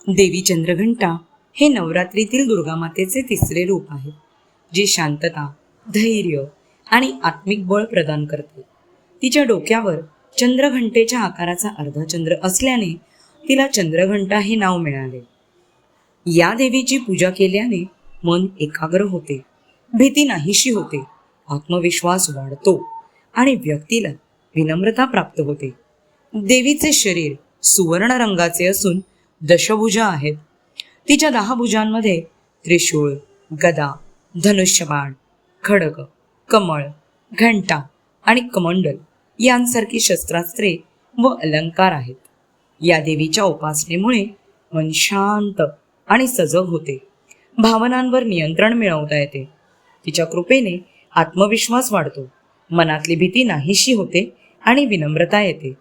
देवी चंद्रघंटा हे नवरात्रीतील दुर्गामातेचे तिसरे रूप आहे, जे शांतता, धैर्य आणि आत्मिक बळ प्रदान करते. तिच्या डोक्यावर चंद्रघंटेच्या आकाराचा अर्धा चंद्र असल्याने तिला चंद्रघंटा हे नाव मिळाले. या देवीची पूजा केल्याने मन एकाग्र होते, भीती नाहीशी होते, आत्मविश्वास वाढतो आणि व्यक्तीला विनम्रता प्राप्त होते. देवीचे शरीर सुवर्ण रंगाचे असून दशभुजा आहेत. तिच्या 10 भुजांमध्ये त्रिशूळ, गदा, धनुष्यबाण, खडग, कमळ, घंटा आणि कमंडल यांसारखी शस्त्रास्त्रे व अलंकार आहेत. या देवीच्या उपासनेमुळे मन शांत आणि सजग होते, भावनांवर नियंत्रण मिळवता येते. तिच्या कृपेने आत्मविश्वास वाढतो, मनातली भीती नाहीशी होते आणि विनम्रता येते.